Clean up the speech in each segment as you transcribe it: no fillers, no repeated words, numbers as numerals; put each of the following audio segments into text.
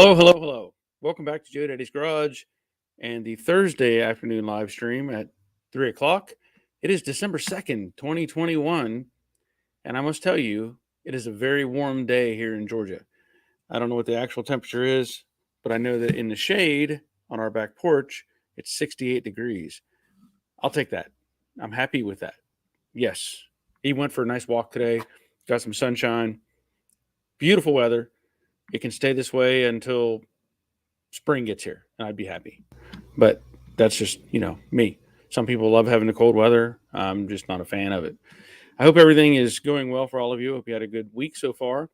Hello, hello, hello. Welcome back to Joe Daddy's Garage and the Thursday afternoon live stream at 3 o'clock. It is December 2nd, 2021, and I must tell you, it is a very warm day here in Georgia. I don't know what the actual temperature is, but I know that in the shade on our back porch, it's 68 degrees. I'll take that. I'm happy with that. Yes, he went for a nice walk today, got some sunshine, beautiful weather. It can stay this way until spring gets here, and I'd be happy. But that's just, me. Some people love having the cold weather. I'm just not a fan of it. I hope everything is going well for all of you. Hope you had a good week so far.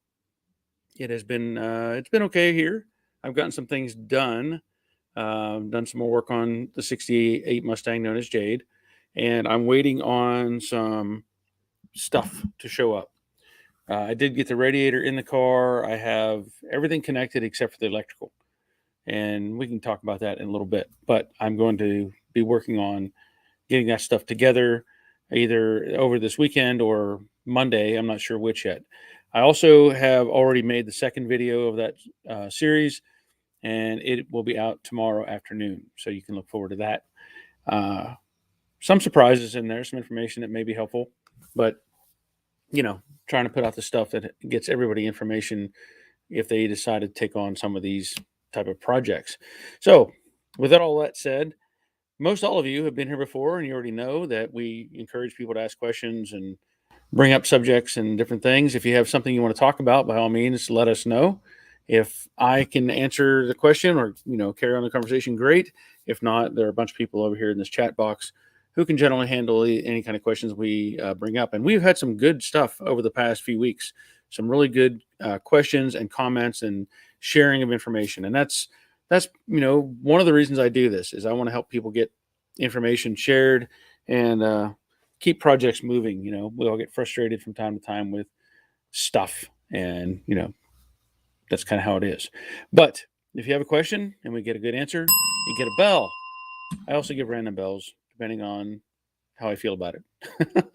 It has been it's been okay here. I've gotten some things done. Done some more work on the 68 Mustang known as Jade, and I'm waiting on some stuff to show up. I did get the radiator in the car. I have everything connected except for the electrical, and we can talk about that in a little bit. But I'm going to be working on getting that stuff together either over this weekend or Monday. I'm not sure which yet. I also have already made the second video of that series, and it will be out tomorrow afternoon. So you can look forward to that. Some surprises in there, some information that may be helpful, but trying to put out the stuff that gets everybody information if they decide to take on some of these type of projects. So with all that said, most all of you have been here before, and you already know that we encourage people to ask questions and bring up subjects and different things. If you have something you want to talk about, by all means, let us know. If I can answer the question or carry on the conversation, great. If not, there are a bunch of people over here in this chat box who can generally handle any kind of questions we bring up. And we've had some good stuff over the past few weeks, some really good questions and comments and sharing of information. And that's one of the reasons I do this is I want to help people get information shared and keep projects moving. We all get frustrated from time to time with stuff, and that's kind of how it is. But if you have a question and we get a good answer, you get a bell. I also give random bells depending on how I feel about it.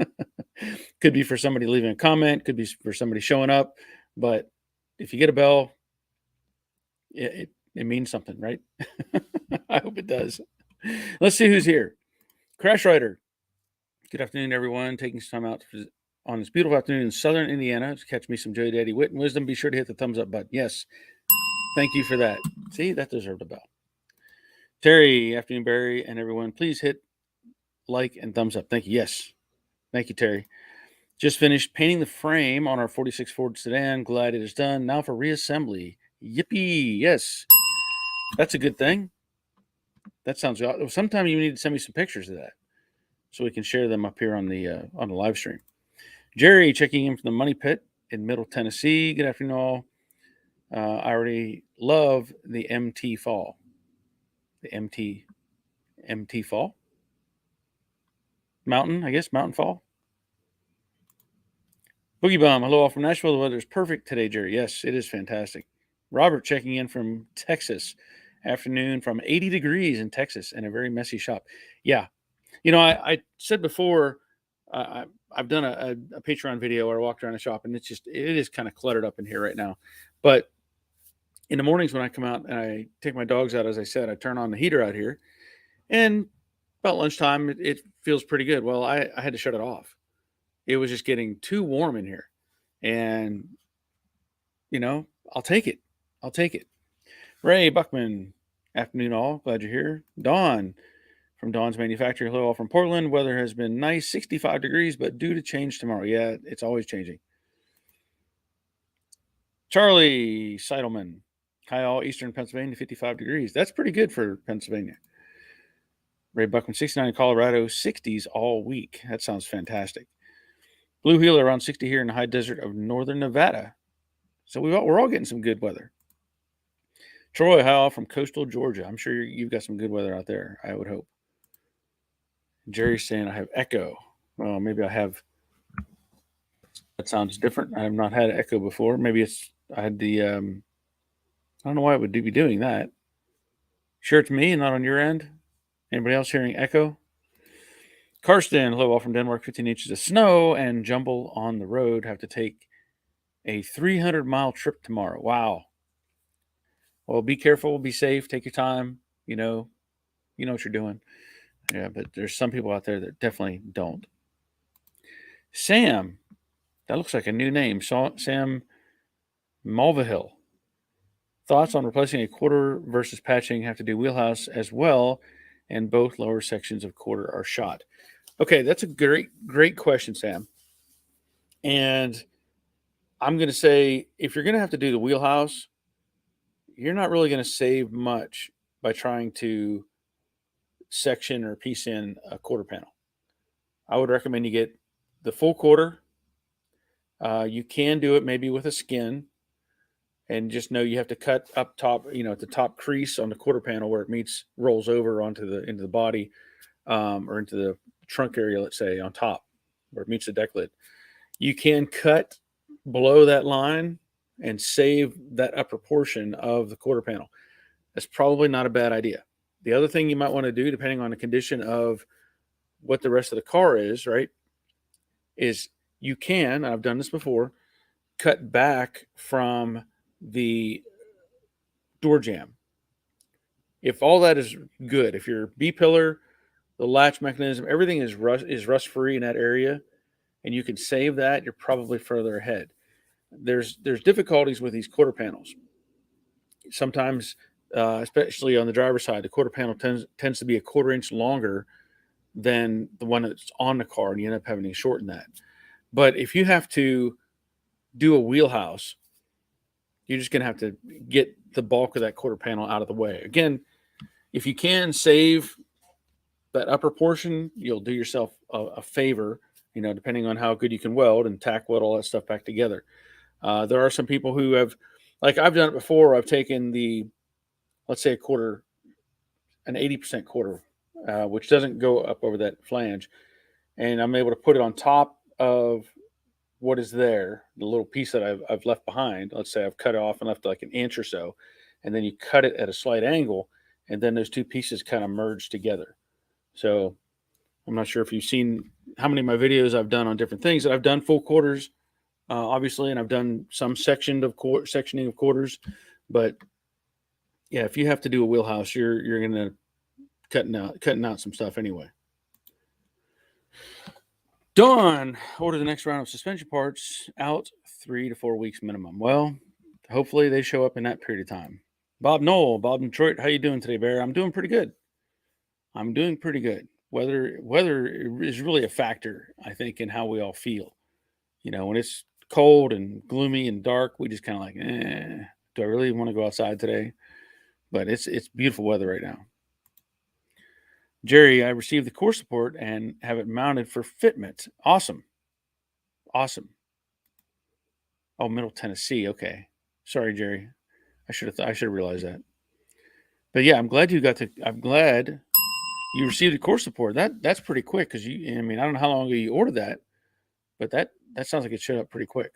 Could be for somebody leaving a comment, could be for somebody showing up, but if you get a bell, it means something, right? I hope it does. Let's see who's here. Crash Rider. Good afternoon, everyone. Taking some time out on this beautiful afternoon in southern Indiana to catch me some Joe Daddy wit and wisdom. Be sure to hit the thumbs up button. Yes. Thank you for that. See, that deserved a bell. Terry, afternoon, Barry, and everyone, please hit like and thumbs up. Thank you. Yes. Thank you, Terry. Just finished painting the frame on our 46 Ford sedan. Glad it is done. Now for reassembly. Yippee. Yes. That's a good thing. That sounds good. Sometime you need to send me some pictures of that so we can share them up here on the live stream. Jerry checking in from the Money Pit in Middle Tennessee. Good afternoon, all. I already love the MT Fall. The MT Fall? Mountain, I guess. Mountain Fall. Boogie Bomb. Hello, all from Nashville. The weather is perfect today, Jerry. Yes, it is fantastic. Robert checking in from Texas. Afternoon from 80 degrees in Texas and a very messy shop. Yeah. I said before, I've done a Patreon video where I walked around the shop, and it is kind of cluttered up in here right now. But in the mornings when I come out and I take my dogs out, as I said, I turn on the heater out here, and about lunchtime, it feels pretty good. Well, I had to shut it off. It was just getting too warm in here, and I'll take it. Ray Buckman, afternoon all. Glad you're here. Dawn from Dawn's Manufacturer. Hello, all from Portland. Weather has been nice, 65 degrees, but due to change tomorrow. Yeah, it's always changing. Charlie Seidelman. Hi, all. Eastern Pennsylvania, 55 degrees. That's pretty good for Pennsylvania. Ray Buckman, 69 Colorado, 60s all week. That sounds fantastic. Blue Healer around 60 here in the high desert of northern Nevada. So we're all getting some good weather. Troy, hi, all from coastal Georgia. I'm sure you've got some good weather out there, I would hope. Jerry's saying I have echo. Well, maybe I have. That sounds different. I have not had echo before. Maybe I had the. I don't know why it would be doing that. Sure, it's me and not on your end. Anybody else hearing echo? Karsten, hello, all from Denmark. 15 inches of snow and jumble on the road. Have to take a 300-mile trip tomorrow. Wow. Well, be careful, be safe, take your time. You know what you're doing. Yeah, but there's some people out there that definitely don't. Sam, that looks like a new name. Sam Mulvihill. Thoughts on replacing a quarter versus patching? Have to do wheelhouse as well, and both lower sections of quarter are shot. Okay, that's a great question, Sam. And I'm going to say if you're going to have to do the wheelhouse, you're not really going to save much by trying to section or piece in a quarter panel. I would recommend you get the full quarter. You can do it maybe with a skin, and just know you have to cut up top, at the top crease on the quarter panel where it meets, rolls over into the body, or into the trunk area, let's say on top where it meets the deck lid. You can cut below that line and save that upper portion of the quarter panel. That's probably not a bad idea. The other thing you might want to do, depending on the condition of what the rest of the car is, right, is you can, I've done this before, cut back from the door jamb. If all that is good, if your B-pillar, the latch mechanism, everything is rust-free in that area, and you can save that, you're probably further ahead. There's difficulties with these quarter panels. Sometimes, especially on the driver's side, the quarter panel tends to be a quarter inch longer than the one that's on the car, and you end up having to shorten that. But if you have to do a wheelhouse, you're just going to have to get the bulk of that quarter panel out of the way. Again, if you can save that upper portion, you'll do yourself a favor, depending on how good you can weld and tack weld all that stuff back together. There are some people who have, like I've done it before. I've taken let's say an 80% quarter, which doesn't go up over that flange, and I'm able to put it on top of what is there, the little piece that I've left behind. Let's say I've cut it off and left like an inch or so, and then you cut it at a slight angle, and then those two pieces kind of merge together. So I'm not sure if you've seen how many of my videos I've done on different things. That I've done full quarters, obviously, and I've done some sectioning of quarters. But yeah, if you have to do a wheelhouse, you're going to cutting out some stuff anyway. Dawn, order the next round of suspension parts out 3 to 4 weeks minimum. Well, hopefully they show up in that period of time. Bob in Detroit, how you doing today, Bear? I'm doing pretty good. Weather is really a factor, I think, in how we all feel. When it's cold and gloomy and dark, we just kind of like, do I really want to go outside today? But it's beautiful weather right now. Jerry, I received the core support and have it mounted for fitment. Awesome. Oh, Middle Tennessee. Okay. Sorry, Jerry. I should have realized that. But yeah, I'm glad you received the core support. That's pretty quick because I don't know how long ago you ordered that, but that sounds like it showed up pretty quick.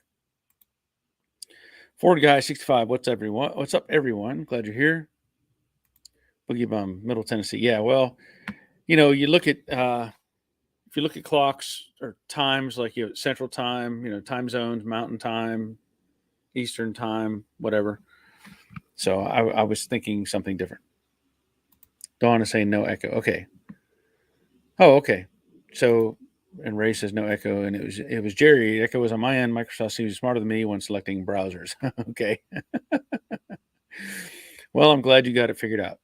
Ford Guy 65. What's up, everyone? Glad you're here. Boogie Bum, Middle Tennessee. Yeah, well, you look at if you look at clocks or times, like Central Time, time zones, Mountain Time, Eastern Time, whatever. So I was thinking something different. Dawn is saying no echo. Okay. Oh, okay. So, and Ray says no echo, and it was Jerry. Echo was on my end. Microsoft seems smarter than me when selecting browsers. Okay. Well, I'm glad you got it figured out.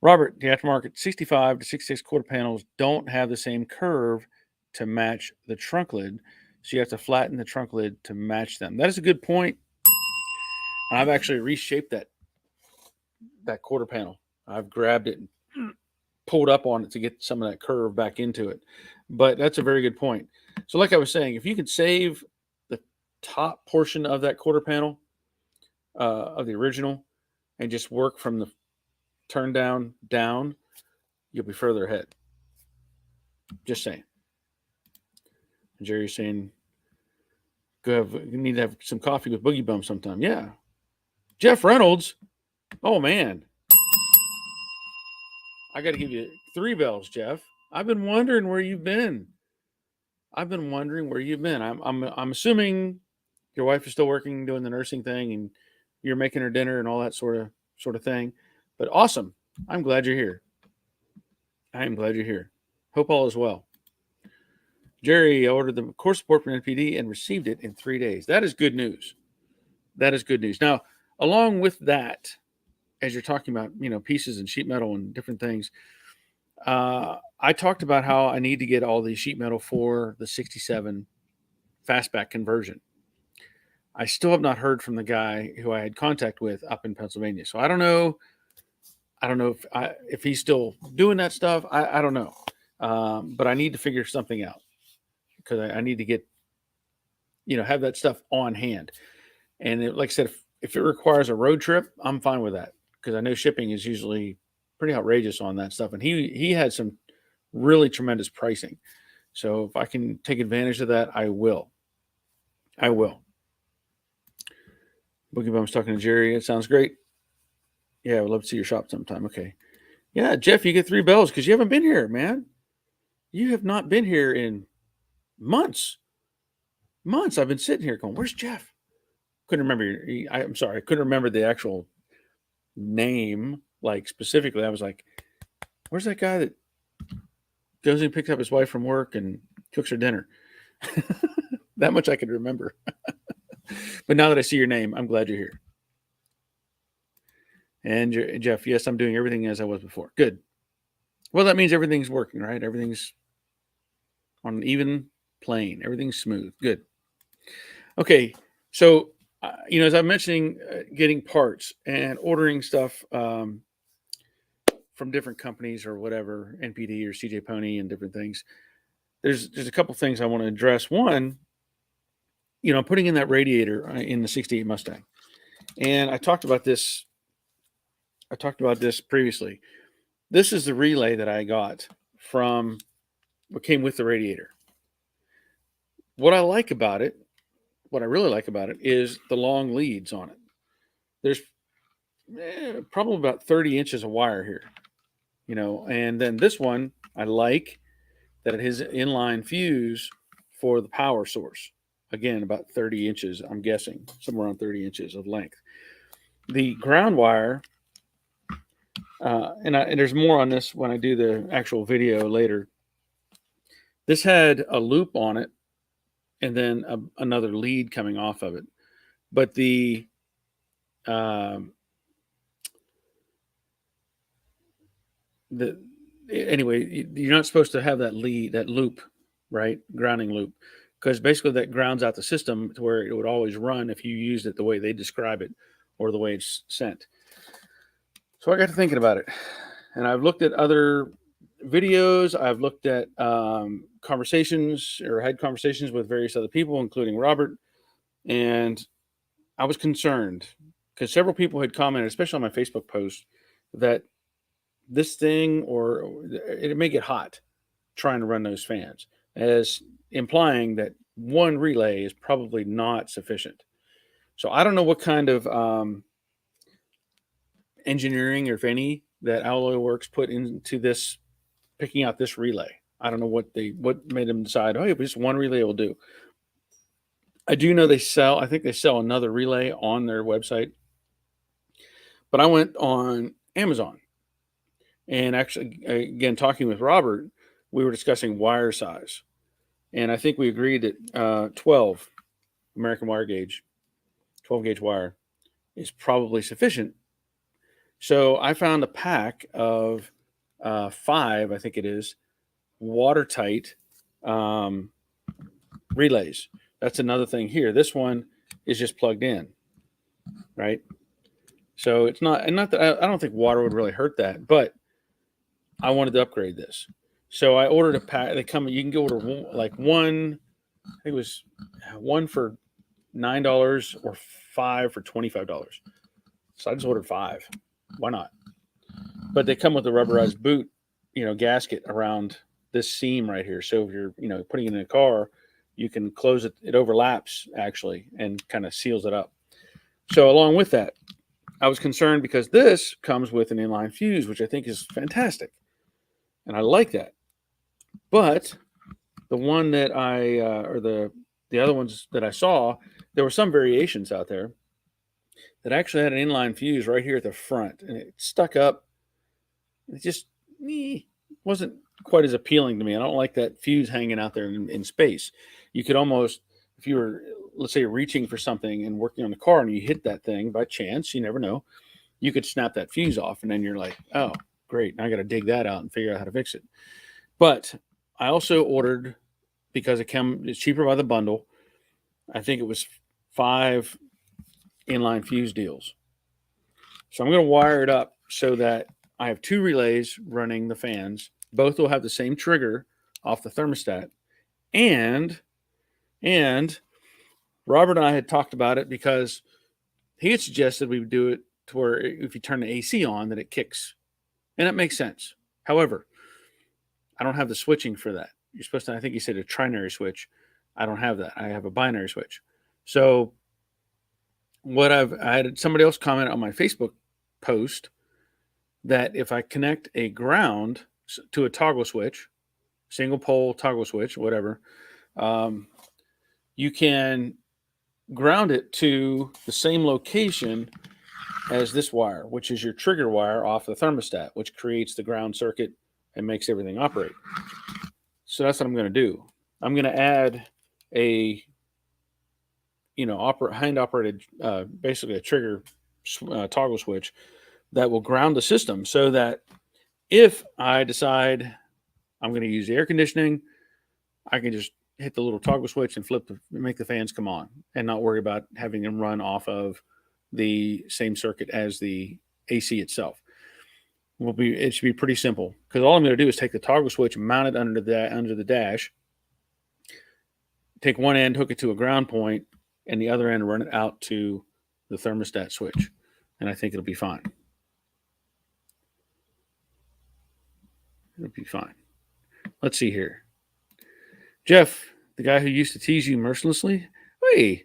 Robert, the aftermarket 65 to 66 quarter panels don't have the same curve to match the trunk lid, so you have to flatten the trunk lid to match them. That is a good point. I've actually reshaped that quarter panel. I've grabbed it and pulled up on it to get some of that curve back into it. But that's a very good point. So like I was saying, if you could save the top portion of that quarter panel of the original and just work from the turn down, you'll be further ahead. Just saying. Jerry's saying, you need to have some coffee with Boogie Bum sometime. Yeah. Jeff Reynolds. Oh, man. I got to give you 3 bells, Jeff. I've been wondering where you've been. I'm assuming your wife is still working, doing the nursing thing, and you're making her dinner and all that sort of thing. But awesome. I'm glad you're here. I am glad you're here. Hope all is well. Jerry ordered the core support from NPD and received it in 3 days. That is good news. That is good news. Now, along with that, as you're talking about, pieces and sheet metal and different things, I talked about how I need to get all the sheet metal for the 67 fastback conversion. I still have not heard from the guy who I had contact with up in Pennsylvania. So I don't know. If he's still doing that stuff. I don't know. But I need to figure something out because I need to get, have that stuff on hand. And like I said, if it requires a road trip, I'm fine with that because I know shipping is usually pretty outrageous on that stuff. And he had some really tremendous pricing. So if I can take advantage of that, I will. Boogie Bum's talking to Jerry. It sounds great. Yeah, I would love to see your shop sometime. Okay. Yeah, Jeff, you get 3 bells because you haven't been here, man. You have not been here in months. I've been sitting here going, where's Jeff? Couldn't remember. I'm sorry. I couldn't remember the actual name, like specifically. I was like, where's that guy that goes and picks up his wife from work and cooks her dinner? That much I could remember. But now that I see your name, I'm glad you're here. And Jeff, yes, I'm doing everything as I was before. Good. Well, that means everything's working, right? Everything's on an even plane. Everything's smooth. Good. Okay. So, as I'm mentioning, getting parts and ordering stuff from different companies or whatever, NPD or CJ Pony and different things. There's a couple things I want to address. One, I'm putting in that radiator in the 68 Mustang. And I talked about this previously. This is the relay that I got from what came with the radiator. What I really like about it is the long leads on it. There's probably about 30 inches of wire here, and then this one, I like that it has an inline fuse for the power source. Again, about 30 inches, I'm guessing, somewhere around 30 inches of length. The ground wire, and there's more on this when I do the actual video later. This had a loop on it and then another lead coming off of it. But anyway, you're not supposed to have that loop, right? Grounding loop. Because basically that grounds out the system to where it would always run if you used it the way they describe it or the way it's sent. So I got to thinking about it. And I've looked at other videos. I've looked at conversations or had conversations with various other people, including Robert. And I was concerned because several people had commented, especially on my Facebook post, that this thing or it may get hot trying to run those fans, as implying that one relay is probably not sufficient. So I don't know what kind of engineering, or if any, that Alloy Works put into this, picking out this relay. I don't know what made them decide, oh, just one relay will do. I do know I think they sell another relay on their website. But I went on Amazon and actually, again, talking with Robert, we were discussing wire size. And I think we agreed that 12 American wire gauge, 12 gauge wire is probably sufficient. So I found a pack of 5, I think it is, watertight relays. That's another thing here. This one is just plugged in, right? So it's not that I don't think water would really hurt that, but I wanted to upgrade this. So I ordered a pack. You can order like one, I think it was one for $9 or 5 for $25. So I just ordered 5. Why not? But they come with a rubberized boot, gasket around this seam right here. So if you're, putting it in a car, you can close it. It overlaps actually and kind of seals it up. So along with that, I was concerned because this comes with an inline fuse, which I think is fantastic. And I like that. But the one that or the other ones that I saw, there were some variations out there that actually had an inline fuse right here at the front, and it stuck up. It just wasn't quite as appealing to me. I don't like that fuse hanging out there in space. You could almost, if you were, let's say, reaching for something and working on the car and you hit that thing by chance, you never know, you could snap that fuse off, and then you're like, oh, great, now I got to dig that out and figure out how to fix it. But I also ordered, because it's cheaper by the bundle, I think it was 5 inline fuse deals. So I'm going to wire it up so that I have 2 relays running the fans. Both will have the same trigger off the thermostat. And Robert and I had talked about it because he had suggested we would do it to where if you turn the AC on, that it kicks. And that makes sense. However, I don't have the switching for that. You're supposed to, I think you said a trinary switch. I don't have that. I have a binary switch. So I had somebody else comment on my Facebook post that if I connect a ground to a toggle switch, single pole toggle switch, whatever, you can ground it to the same location as this wire, which is your trigger wire off the thermostat, which creates the ground circuit and makes everything operate. So that's what I'm going to do. I'm going to add a, hand operated, basically a trigger toggle switch that will ground the system, so that if I decide I'm going to use the air conditioning, I can just hit the little toggle switch and make the fans come on, and not worry about having them run off of the same circuit as the AC itself. It should be pretty simple, because all I'm going to do is take the toggle switch, mount it under the dash, take one end, hook it to a ground point, and the other end run it out to the thermostat switch, and I think it'll be fine. It'll be fine. Let's see here. Jeff, the guy who used to tease you mercilessly. Hey,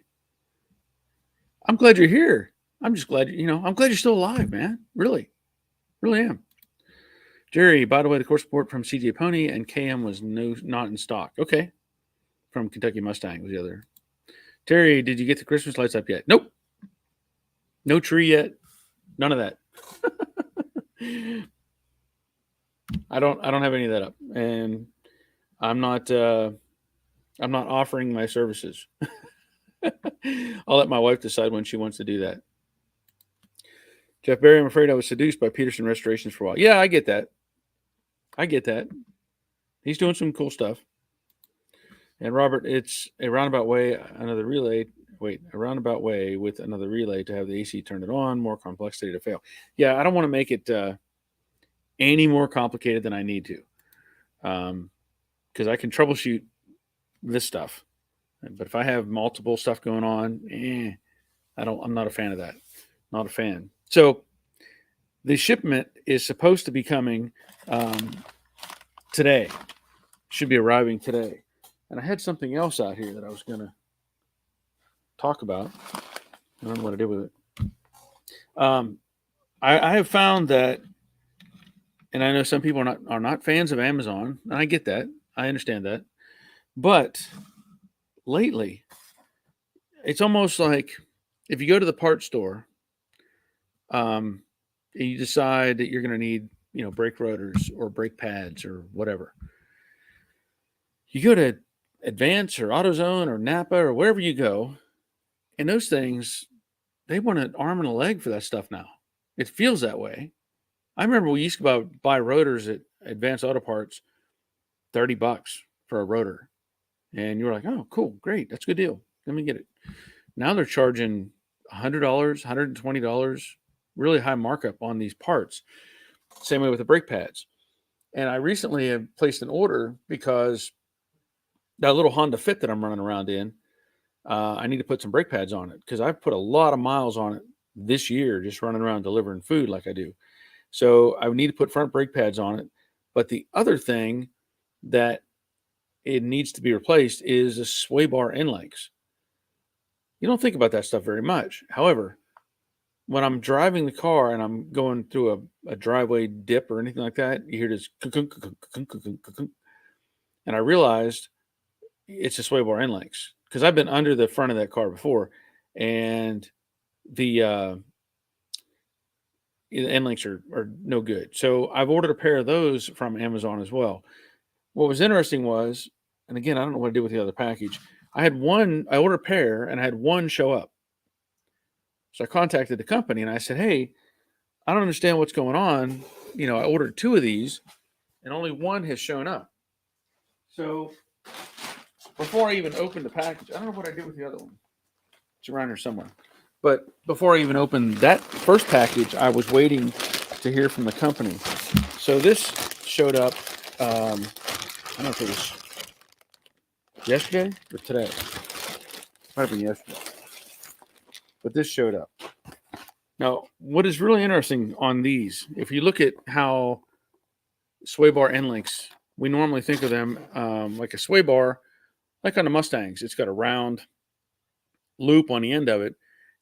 I'm glad you're here. I'm just glad, I'm glad you're still alive, man. Really, really am. Jerry, by the way, the course report from CJ Pony and KM was not in stock. Okay. From Kentucky Mustang was the other. Terry, did you get the Christmas lights up yet? Nope. No tree yet. None of that. I don't have any of that up, and I'm not offering my services. I'll let my wife decide when she wants to do that. Jeff Barry, I'm afraid I was seduced by Peterson Restorations for a while. Yeah, I get that. He's doing some cool stuff. And Robert, it's a roundabout way, a roundabout way with another relay to have the AC turn it on, more complexity to fail. Yeah, I don't want to make it any more complicated than I need to, because I can troubleshoot this stuff. But if I have multiple stuff going on, I'm not a fan of that. Not a fan. So the shipment is supposed to be coming today. Should be arriving today. And I had something else out here that I was going to talk about. I don't know what to do with it. I have found that, and I know some people are not fans of Amazon, and I get that. I understand that. But lately, it's almost like if you go to the parts store, and you decide that you're going to need, brake rotors or brake pads or whatever. You go to Advance or AutoZone or Napa or wherever you go, and those things, they want an arm and a leg for that stuff now. It feels that way. I remember we used to buy rotors at Advanced Auto Parts, $30 for a rotor. And you were like, oh, cool, great, that's a good deal. Let me get it. Now they're charging $100, $120, really high markup on these parts. Same way with the brake pads. And I recently have placed an order because that little Honda Fit that I'm running around in, I need to put some brake pads on it, because I've put a lot of miles on it this year just running around delivering food like I do. So I need to put front brake pads on it. But the other thing that it needs to be replaced is the sway bar end links. You don't think about that stuff very much. However, when I'm driving the car and I'm going through a driveway dip or anything like that, you hear this, and I realized it's a sway bar end links, because I've been under the front of that car before, and the end links are no good. So I've ordered a pair of those from Amazon as well. What was interesting was, and again, I don't know what to do with the other package. I ordered a pair and I had one show up. So I contacted the company and I said, hey, I don't understand what's going on. I ordered two of these and only one has shown up. So before I even opened the package, I don't know what I did with the other one. It's around here somewhere. But before I even opened that first package, I was waiting to hear from the company. So this showed up, I don't know if it was yesterday or today. Might have been yesterday. But this showed up. Now, what is really interesting on these, if you look at how sway bar end links, we normally think of them like a sway bar, like on the Mustangs. It's got a round loop on the end of it,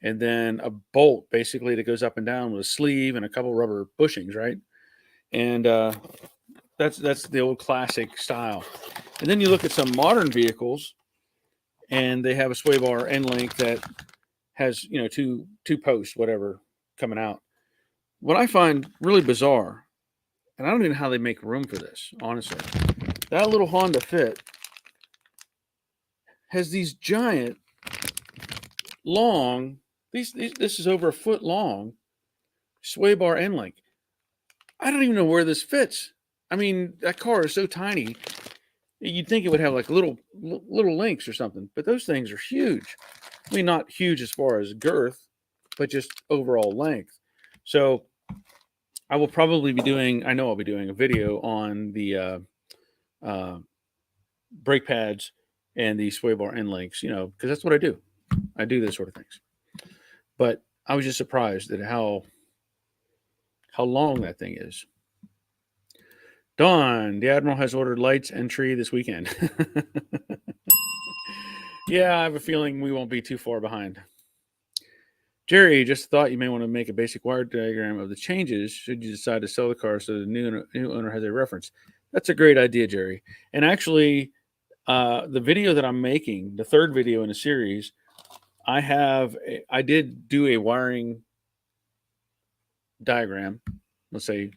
and then a bolt basically that goes up and down with a sleeve and a couple rubber bushings, right? And that's the old classic style. And then you look at some modern vehicles, and they have a sway bar end link that has two posts, whatever, coming out. What I find really bizarre, and I don't even know how they make room for this, honestly. That little Honda Fit has these giant, long, this is over a foot long, sway bar end link. I don't even know where this fits. I mean, that car is so tiny. You'd think it would have like little links or something, but those things are huge. I mean, not huge as far as girth, but just overall length. So I will probably be doing, I know I'll be doing a video on the brake pads and the sway bar end links, because that's what I do. I do those sort of things. But I was just surprised at how long that thing is. Dawn, the Admiral has ordered lights entry this weekend. Yeah, I have a feeling we won't be too far behind. Jerry, just thought you may want to make a basic wire diagram of the changes should you decide to sell the car so the new owner has a reference. That's a great idea, Jerry. And actually, the video that I'm making, the third video in a series, I did do a wiring diagram, let's say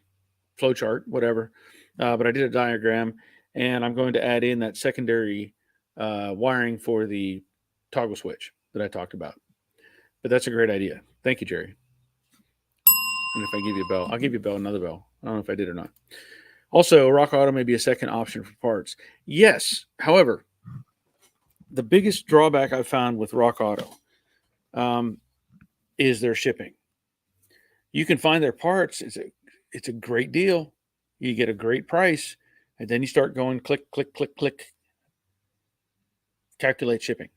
flow chart, whatever. But I did a diagram, and I'm going to add in that secondary wiring for the toggle switch that I talked about. But that's a great idea. Thank you, Jerry. And if I give you a bell, I'll give you a bell, another bell. I don't know if I did or not. Also, Rock Auto may be a second option for parts. Yes. However, the biggest drawback I've found with Rock Auto is their shipping. You can find their parts. It's a great deal. You get a great price, and then you start going click, click, click, click, calculate shipping.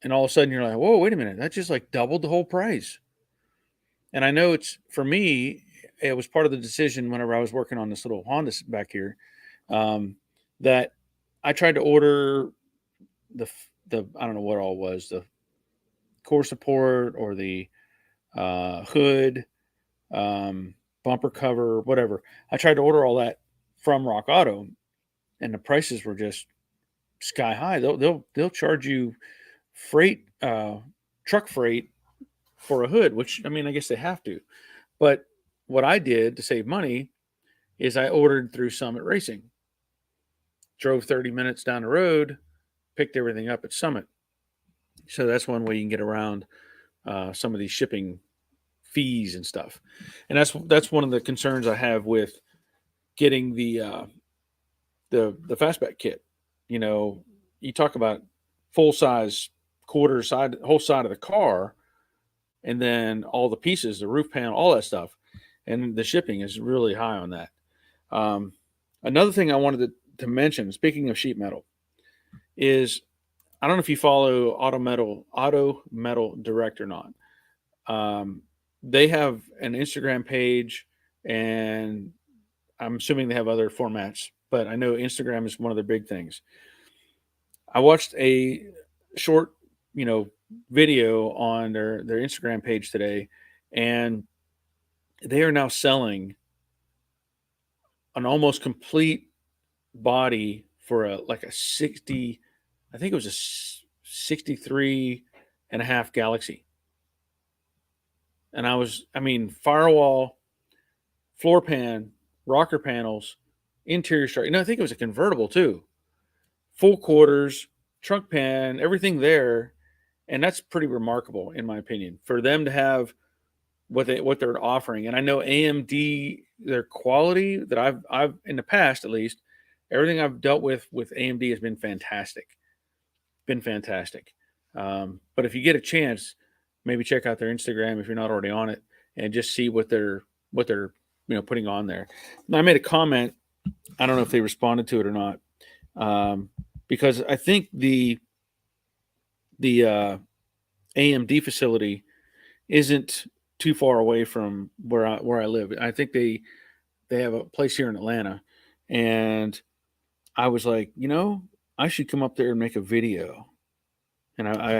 And all of a sudden you're like, whoa, wait a minute. That just like doubled the whole price. And I know for me, it was part of the decision whenever I was working on this little Honda back here, that I tried to order the I don't know what all was, the core support or the hood, bumper cover, whatever. I tried to order all that from Rock Auto, and the prices were just sky high. They'll charge you truck freight for a hood, which, I mean, I guess they have to. But what I did to save money is I ordered through Summit Racing, drove 30 minutes down the road, picked everything up at Summit. So that's one way you can get around some of these shipping fees and stuff. And that's one of the concerns I have with getting the fastback kit. You talk about full size quarter side, whole side of the car, and then all the pieces, the roof panel, all that stuff. And the shipping is really high on that. Another thing I wanted to mention, speaking of sheet metal, is I don't know if you follow Auto Metal Direct or not. They have an Instagram page, and I'm assuming they have other formats, but I know Instagram is one of their big things. I watched a short, video on their Instagram page today, and they are now selling an almost complete body for a 60, I think it was a 63 and a half Galaxy. And firewall, floor pan, rocker panels, interior structure. I think it was a convertible too. Full quarters, trunk pan, everything there. And that's pretty remarkable, in my opinion, for them to have what they're offering. And I know AMD, their quality that I've in the past, at least, everything I've dealt with AMD has been fantastic. But if you get a chance, maybe check out their Instagram if you're not already on it, and just see what they're putting on there. Now, I made a comment. I don't know if they responded to it or not, because I think the AMD facility isn't too far away from where I live. I think they have a place here in Atlanta, and I was like, I should come up there and make a video. And I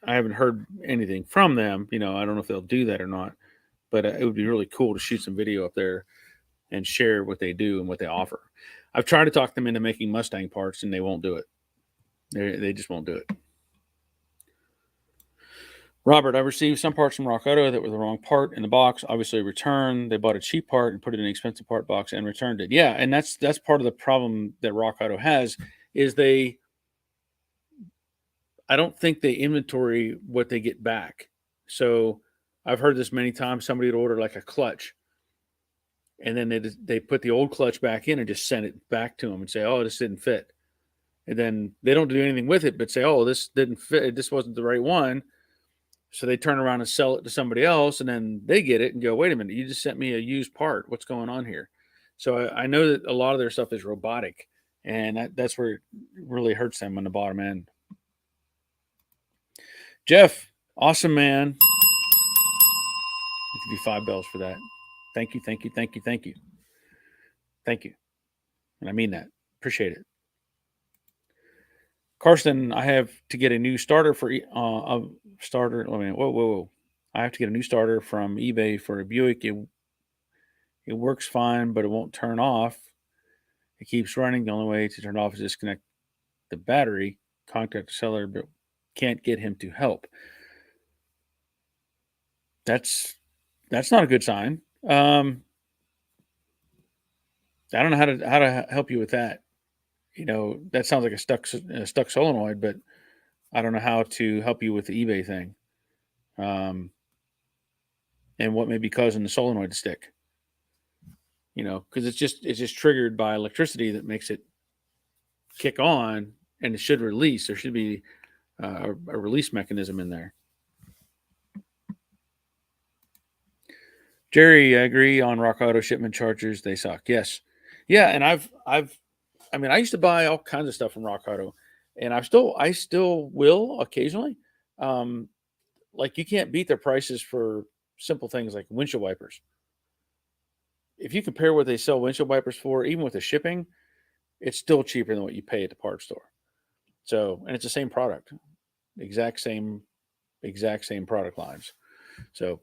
haven't heard anything from them. I don't know if they'll do that or not, but it would be really cool to shoot some video up there and share what they do and what they offer. I've tried to talk them into making Mustang parts, and they won't do it. They just won't do it. Robert, I received some parts from Rock Auto that were the wrong part in the box. Obviously, returned. They bought a cheap part and put it in an expensive part box and returned it. Yeah, and that's part of the problem that Rock Auto has is I don't think they inventory what they get back. So I've heard this many times. Somebody would order like a clutch, and then they put the old clutch back in and just send it back to them and say, "Oh, this didn't fit." And then they don't do anything with it, but say, "Oh, this didn't fit. This wasn't the right one." So they turn around and sell it to somebody else, and then they get it and go, "Wait a minute, you just sent me a used part. What's going on here?" So I know that a lot of their stuff is robotic, and that's where it really hurts them on the bottom end. Jeff, awesome, man. I'll give you $5 for that. Thank you. And I mean that. Appreciate it. Karsten, I have to get a new starter for a starter. Whoa. I have to get a new starter from eBay for a Buick. It works fine, but it won't turn off. It keeps running. The only way to turn it off is disconnect the battery. Contact the seller, but can't get him to help. That's not a good sign. I don't know how to help you with that. That sounds like a stuck solenoid, but I don't know how to help you with the eBay thing. And what may be causing the solenoid to stick. Because it's just triggered by electricity that makes it kick on, and it should release. There should be a release mechanism in there. Jerry, I agree on Rock Auto shipment chargers. They suck. Yes. Yeah. And I used to buy all kinds of stuff from Rock Auto, and I still will occasionally. Like, you can't beat their prices for simple things like windshield wipers. If you compare what they sell windshield wipers for, even with the shipping, it's still cheaper than what you pay at the parts store. So, and it's the same product, exact same product lines. So,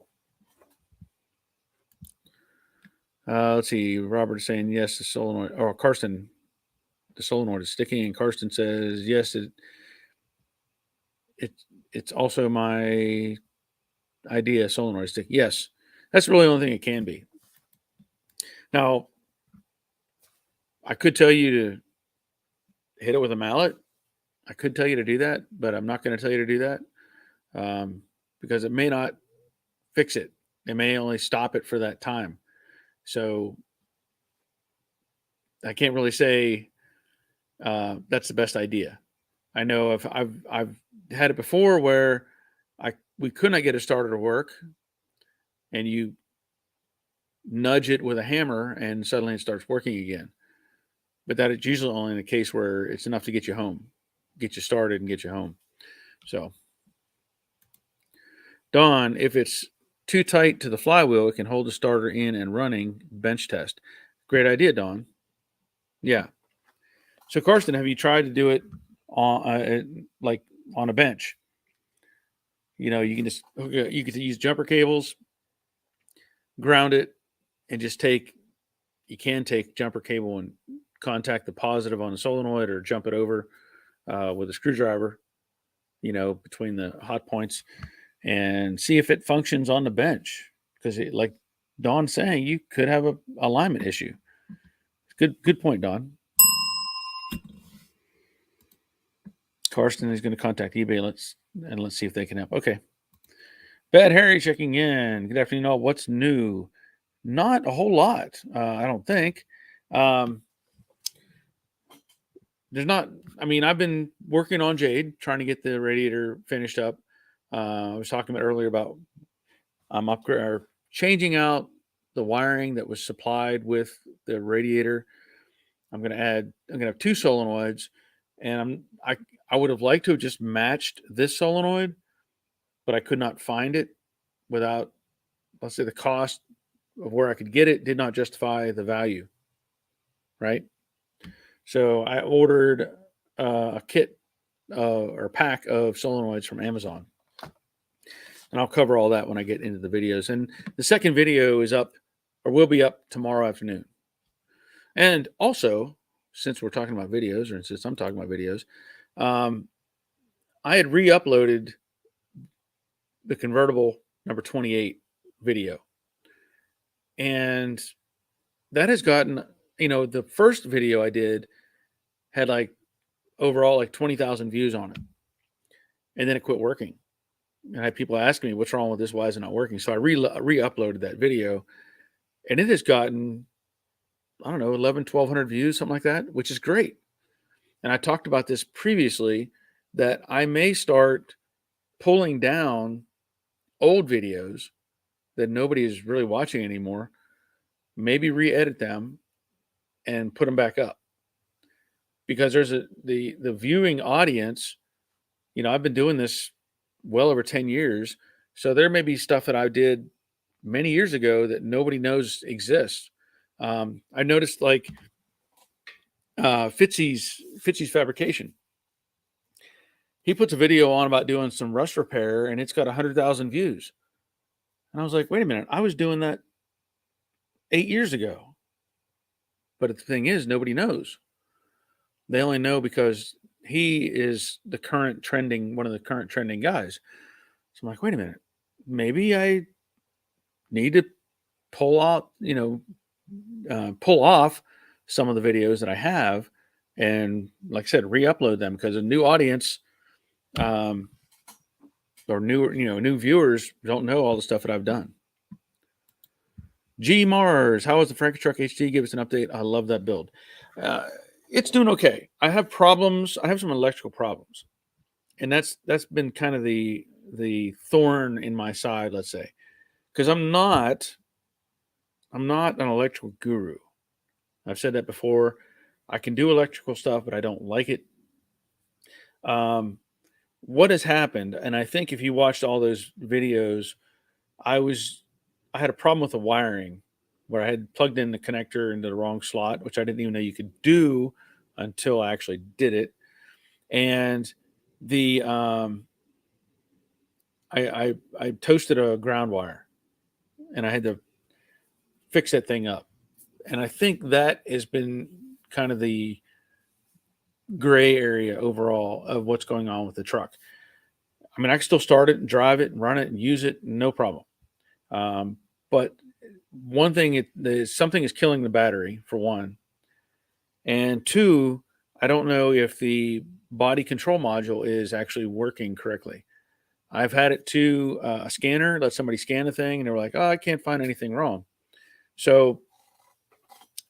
let's see. Robert is saying yes, the solenoid. Or Karsten, the solenoid is sticking, and Karsten says yes. It's also my idea. Solenoid stick. Yes, that's really the only thing it can be. Now, I could tell you to hit it with a mallet. I could tell you to do that, but I'm not going to tell you to do that because it may not fix it. It may only stop it for that time. So I can't really say that's the best idea. I know if I've had it before where we could not get a starter to work, and you nudge it with a hammer and suddenly it starts working again. But that is usually only in the case where it's enough to get you home, get you started and get you home. So, Don, if it's too tight to the flywheel, it can hold the starter in and running. Bench test. Great idea, Don. Yeah. So, Karsten, have you tried to do it on on a bench? You can just you could use jumper cables, ground it, and just take jumper cable and contact the positive on the solenoid, or jump it over with a screwdriver, between the hot points and see if it functions on the bench. Because like Don's saying, you could have a alignment issue. Good point, Don. Karsten is going to contact eBay. Let's see if they can help. Okay. Bad Harry checking in. Good afternoon, all. What's new? Not a whole lot, I don't think. There's not. I mean, I've been working on Jade, trying to get the radiator finished up. I was talking about earlier about changing out the wiring that was supplied with the radiator. I'm going to have 2 solenoids, and I would have liked to have just matched this solenoid, but I could not find it without, let's say, the cost of where I could get it did not justify the value, right? So I ordered a kit or pack of solenoids from Amazon, and I'll cover all that when I get into the videos. And the second video is up, or will be up, tomorrow afternoon. And also, since we're talking about videos, or since I'm talking about videos, I had re-uploaded the convertible number 28 video. And that has gotten, the first video I did had overall 20,000 views on it. And then it quit working. And I had people asking me, what's wrong with this? Why is it not working? So I re-uploaded that video, and it has gotten, I don't know, 1,200 views, something like that, which is great. And I talked about this previously, that I may start pulling down old videos that nobody is really watching anymore, maybe re-edit them and put them back up. Because there's the viewing audience, I've been doing this well over 10 years. So there may be stuff that I did many years ago that nobody knows exists. I noticed Fitzy's Fabrication. He puts a video on about doing some rust repair, and it's got 100,000 views. And I was like, wait a minute, I was doing that 8 years ago. But the thing is, nobody knows. They only know because he is one of the current trending guys. So I'm like, wait a minute, maybe I need to pull off some of the videos that I have, and like I said, re-upload them, because a new audience, or new viewers don't know all the stuff that I've done. G Mars, how is the Frankie Truck HD? Give us an update. I love that build. It's doing okay. I have problems. I have some electrical problems, and that's been kind of the thorn in my side, let's say, because I'm not an electrical guru. I've said that before. I can do electrical stuff, but I don't like it. What has happened, and I think if you watched all those videos, I had a problem with the wiring, where I had plugged in the connector into the wrong slot, which I didn't even know you could do until I actually did it. And the I toasted a ground wire, and I had to fix that thing up. And I think that has been kind of the gray area overall of what's going on with the truck. I mean, I can still start it and drive it and run it and use it, no problem. But one thing, something is killing the battery, for one. And two, I don't know if the body control module is actually working correctly. I've had it to a scanner, let somebody scan the thing, and they were like, oh, I can't find anything wrong. So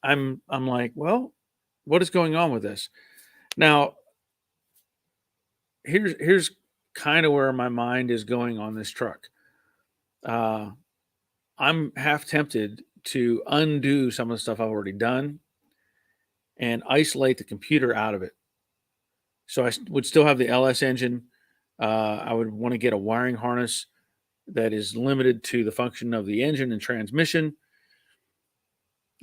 I'm like, well, what is going on with this? Now, here's kind of where my mind is going on this truck. I'm half tempted to undo some of the stuff I've already done and isolate the computer out of it. So I would still have the LS engine. I would want to get a wiring harness that is limited to the function of the engine and transmission.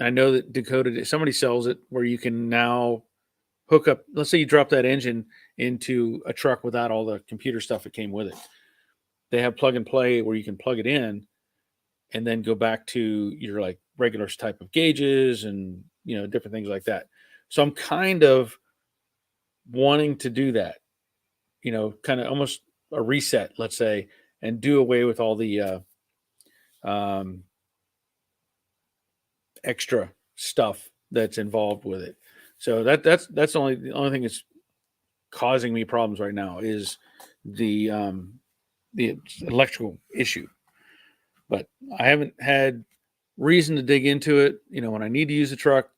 I know that Dakota, somebody sells it where you can now hook up, let's say you drop that engine into a truck without all the computer stuff that came with it. They have plug and play where you can plug it in and then go back to your regular type of gauges and, different things like that. So I'm kind of wanting to do that. kind of almost a reset, let's say, and do away with all the um, extra stuff that's involved with it. So that's the only thing that's causing me problems right now is the electrical issue. But I haven't had reason to dig into it. When I need to use the truck,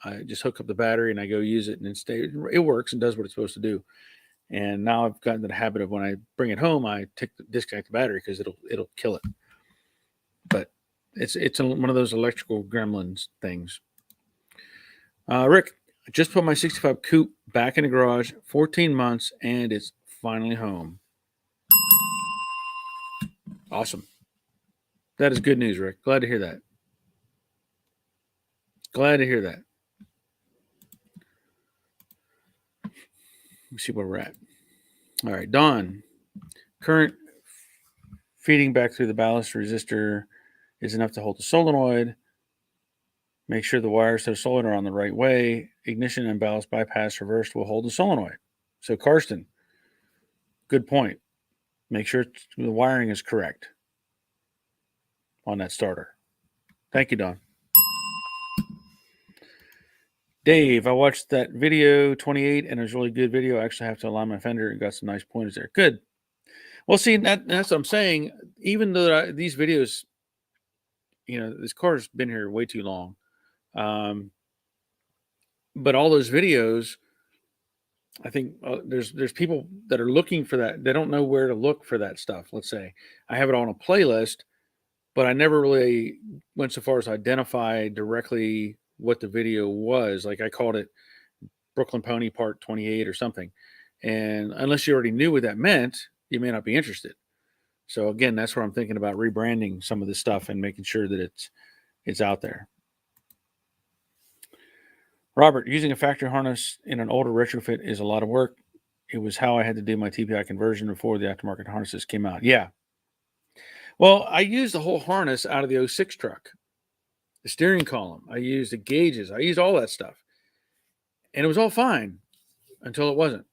I just hook up the battery and I go use it, and it works and does what it's supposed to do. And now I've gotten to the habit of when I bring it home, I disconnect the battery because it'll kill it. But it's one of those electrical gremlins things. Rick, I just put my 65 coupe back in the garage, 14 months, and it's finally home. Awesome. That is good news, Rick. Glad to hear that. Glad to hear that. Let me see where we're at. All right, Don. Current feeding back through the ballast resistor is enough to hold the solenoid. Make sure the wires to the solenoid are on the right way. Ignition and ballast bypass reversed will hold the solenoid. So, Karsten, good point. Make sure the wiring is correct on that starter. Thank you, Don. Dave, I watched that video 28 and it was a really good video. I actually have to align my fender and got some nice pointers there. Good. Well, see, that's what I'm saying. Even though these videos, this car's been here way too long. But all those videos, I think there's people that are looking for that. They don't know where to look for that stuff. Let's say I have it on a playlist, but I never really went so far as identify directly what the video was. Like I called it Brooklyn Pony Part 28 or something. And unless you already knew what that meant, you may not be interested. So again, that's where I'm thinking about rebranding some of this stuff and making sure that it's out there. Robert, using a factory harness in an older retrofit is a lot of work. It was how I had to do my TPI conversion before the aftermarket harnesses came out. Yeah. Well, I used the whole harness out of the 06 truck. The steering column. I used the gauges. I used all that stuff. And it was all fine until it wasn't.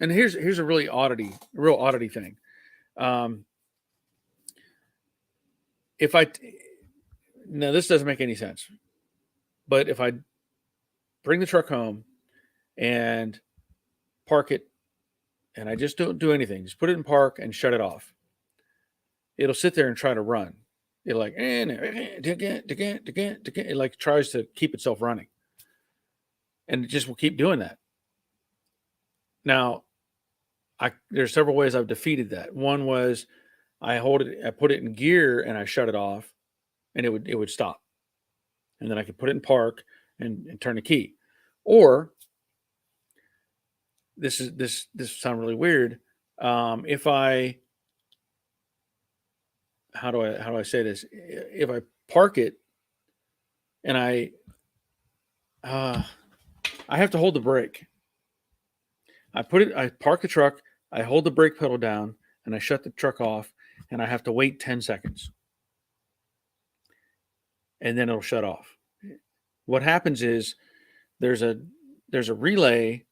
And here's a real oddity thing. Now this doesn't make any sense, but if I bring the truck home and park it, and I just don't do anything, just put it in park and shut it off, it'll sit there and try to run. It like tries to keep itself running, and it just will keep doing that. Now, there's several ways I've defeated that. One was I put it in gear and I shut it off, and it would stop, and then I could put it in park and turn the key. Or this sounds really weird. If I how do I say this? If I park it and I have to hold the brake. I park the truck, I hold the brake pedal down, and I shut the truck off, and I have to wait 10 seconds. And then it'll shut off. What happens is there's a relay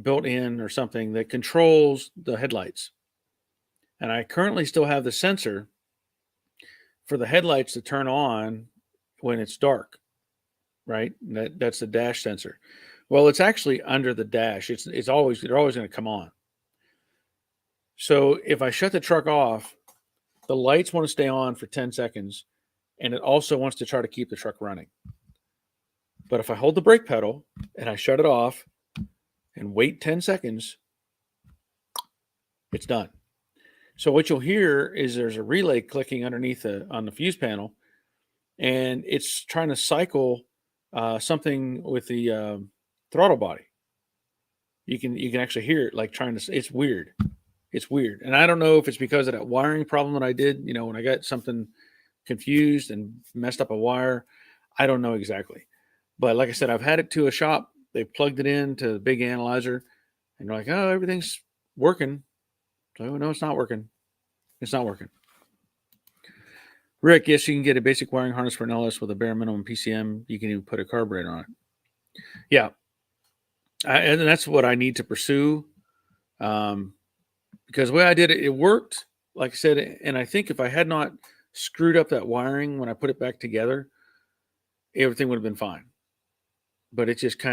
built in or something that controls the headlights. And I currently still have the sensor for the headlights to turn on when it's dark, right? That's the dash sensor. Well, it's actually under the dash. They're always going to come on. So if I shut the truck off, the lights want to stay on for 10 seconds, and it also wants to try to keep the truck running. But if I hold the brake pedal and I shut it off and wait 10 seconds, it's done. So what you'll hear is there's a relay clicking underneath on the fuse panel, and it's trying to cycle something with the throttle body. You can actually hear it like trying to. It's weird. It's weird, and I don't know if it's because of that wiring problem that I did. When I got something confused and messed up a wire, I don't know exactly. But like I said, I've had it to a shop. They plugged it into the big analyzer, and they're like, "Oh, everything's working." So no, it's not working. It's not working. Rick, yes, you can get a basic wiring harness for an LS with a bare minimum PCM. You can even put a carburetor on it. Yeah. And that's what I need to pursue. Because the way I did it, it worked, like I said. And I think if I had not screwed up that wiring when I put it back together, everything would have been fine. But it just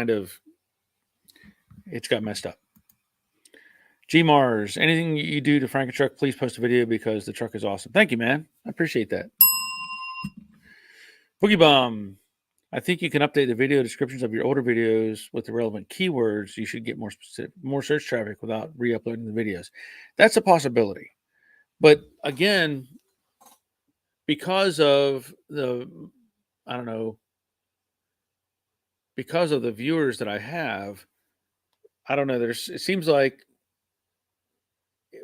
it's got messed up. G Mars, anything you do to Franken Truck, please post a video because the truck is awesome. Thank you, man. I appreciate that. Boogie Bomb, I think you can update the video descriptions of your older videos with the relevant keywords. You should get more search traffic without re-uploading the videos. That's a possibility. But again, because of because of the viewers that I have, I don't know. It seems like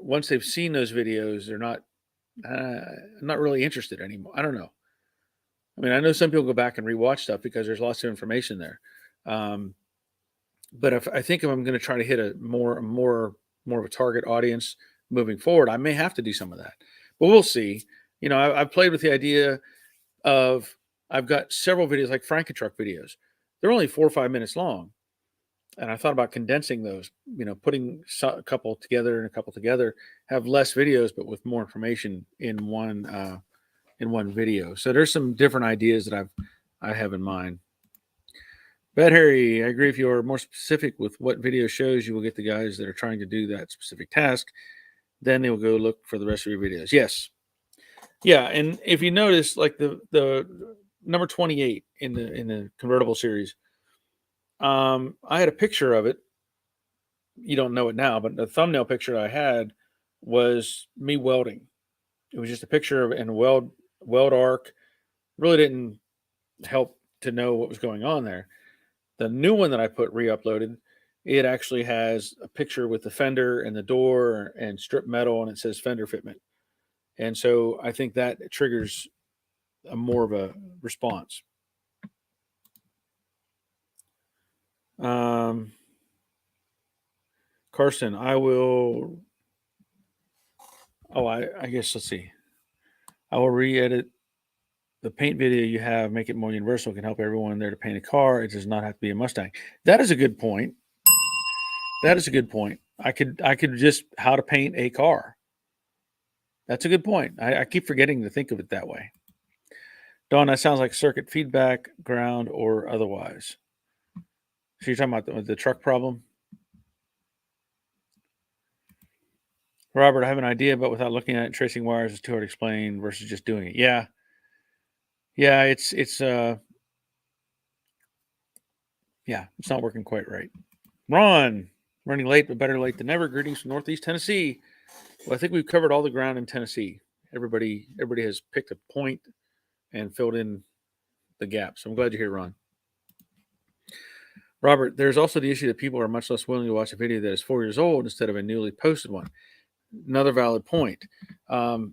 once they've seen those videos, they're not really interested anymore. I don't know. I mean, I know some people go back and rewatch stuff because there's lots of information there. But I think if I'm going to try to hit a more of a target audience moving forward, I may have to do some of that. But we'll see. I've played with the idea of I've got several videos like Frankentruck videos. They're only 4 or 5 minutes long. And I thought about condensing those, putting a couple together and a couple together, have less videos, but with more information in one video. So there's some different ideas that I have in mind. Bad Harry, I agree. If you are more specific with what video shows, you will get the guys that are trying to do that specific task. Then they will go look for the rest of your videos. Yes. Yeah. And if you notice, like the number 28 in the convertible series, I had a picture of it. You don't know it now, but the thumbnail picture I had was me welding. It was just a picture of and weld arc. Really didn't help to know what was going on there. The new one that I re-uploaded, it actually has a picture with the fender and the door and strip metal, and it says fender fitment. And so I think that triggers more of a response. Carson, I will. Oh, I guess let's see. I will re-edit the paint video you have, make it more universal. It can help everyone there to paint a car. It does not have to be a Mustang. That is a good point. That is a good point. I could just how to paint a car. That's a good point. I keep forgetting to think of it that way. Dawn, that sounds like circuit feedback, ground, or otherwise. So you're talking about the truck problem? Robert, I have an idea, but without looking at it, tracing wires is too hard to explain versus just doing it. Yeah. Yeah, it's not working quite right. Ron, running late, but better late than never. Greetings from Northeast Tennessee. Well, I think we've covered all the ground in Tennessee. Everybody has picked a point and filled in the gap. So I'm glad you're here, Ron. Robert, there's also the issue that people are much less willing to watch a video that is 4 years old instead of a newly posted one. Another valid point. Like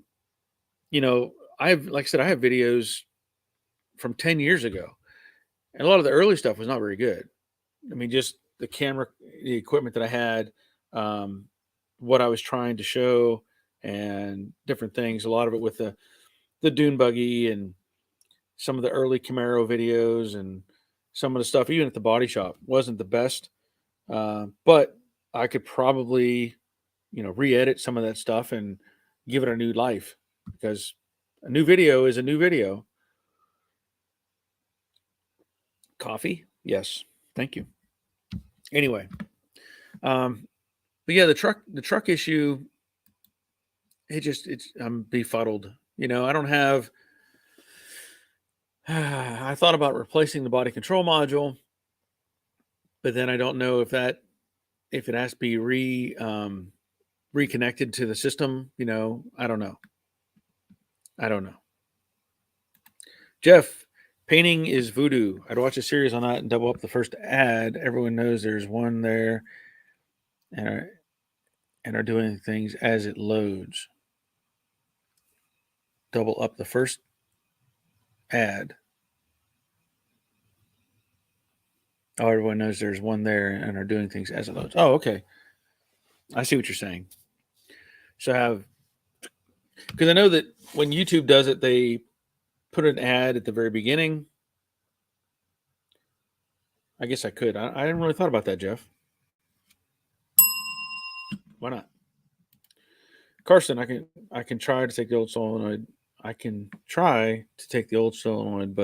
I said, I have videos from 10 years ago. And a lot of the early stuff was not very good. I mean, just the camera, the equipment that I had, what I was trying to show, and different things. A lot of it with the dune buggy and some of the early Camaro videos and some of the stuff, even at the body shop, wasn't the best. But I could probably, re-edit some of that stuff and give it a new life, because a new video is a new video. Coffee? Yes. Thank you. Anyway, but yeah, the truck issue, I'm befuddled. I don't have. I thought about replacing the body control module, but then I don't know if it has to be reconnected to the system. I don't know. Jeff, painting is voodoo. I'd watch a series on that and double up the first ad. Everyone knows there's one there, and are doing things as it loads. Double up the first ad. Oh, everyone knows there's one there and are doing things as it loads. Oh, okay. I see what you're saying. So because I know that when YouTube does it, they put an ad at the very beginning. I guess I could. I hadn't really thought about that, Jeff. Why not? Carson, I can try to take the old solenoid. I can try to take the old solenoid,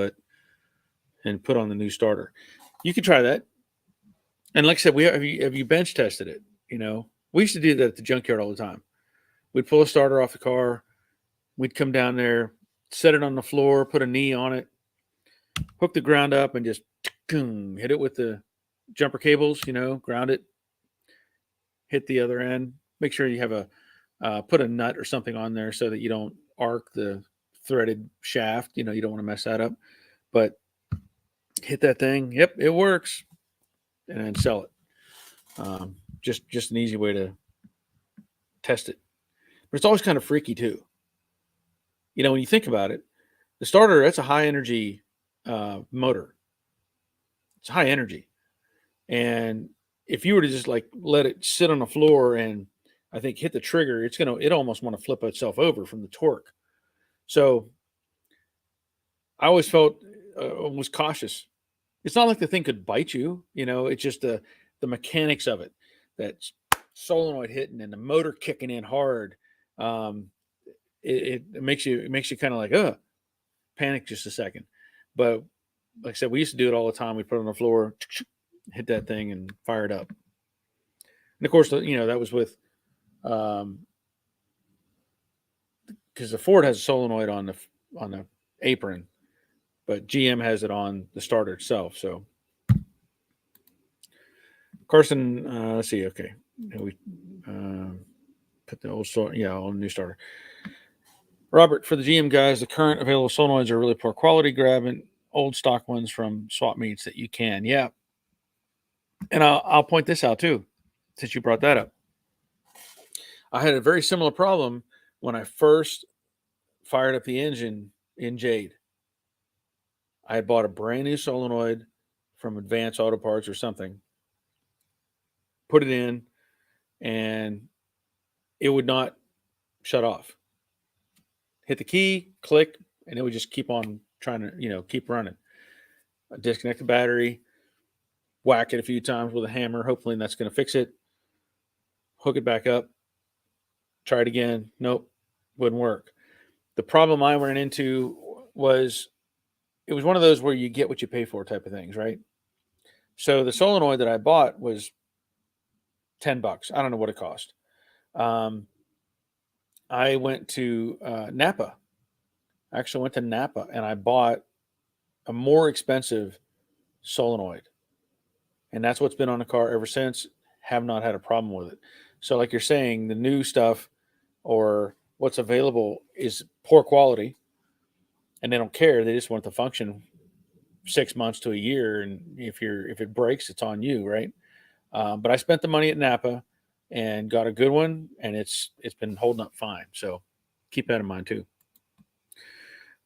and put on the new starter. You can try that. And like I said, have you bench tested it? We used to do that at the junkyard all the time. We'd pull a starter off the car. We'd come down there, set it on the floor, put a knee on it, hook the ground up, and just hit it with the jumper cables. Ground it, hit the other end. Make sure you have put a nut or something on there so that you don't arc the threaded shaft. You don't want to mess that up. But hit that thing. Yep, it works, and then sell it. Just an easy way to test it. But it's always kind of freaky too. When you think about it, the starter, that's a high energy motor. It's high energy. And if you were to just like let it sit on the floor and I think hit the trigger, it almost want to flip itself over from the torque. So I always felt was cautious. It's not like the thing could bite you, it's just the mechanics of it. That solenoid hitting and the motor kicking in hard. It makes you kind of like, panic just a second. But like I said, we used to do it all the time. We put it on the floor, hit that thing and fire it up. And of course, that was with, because the Ford has a solenoid on the apron, but GM has it on the starter itself. So Carson, let's see. Okay. We put the old starter, on the new starter. Robert, for the GM guys, the current available solenoids are really poor quality. Grabbing old stock ones from swap meets that you can. Yeah. And I'll point this out too, since you brought that up. I had a very similar problem when I first fired up the engine in Jade. I had bought a brand new solenoid from Advanced Auto Parts or something, put it in, and it would not shut off. Hit the key, click, and it would just keep on trying to, keep running. I disconnect the battery, whack it a few times with a hammer. Hopefully that's going to fix it. Hook it back up. Try it again. Nope, wouldn't work. The problem I ran into was it was one of those where you get what you pay for type of things, right? So the solenoid that I bought was $10. I don't know what it cost. I went to Napa. I actually went to Napa and I bought a more expensive solenoid. And that's what's been on the car ever since. Have not had a problem with it. So like you're saying, the new stuff or what's available is poor quality. And they don't care. They just want it to function 6 months to a year. And if it breaks, it's on you, right? But I spent the money at Napa and got a good one, and it's been holding up fine. So keep that in mind too.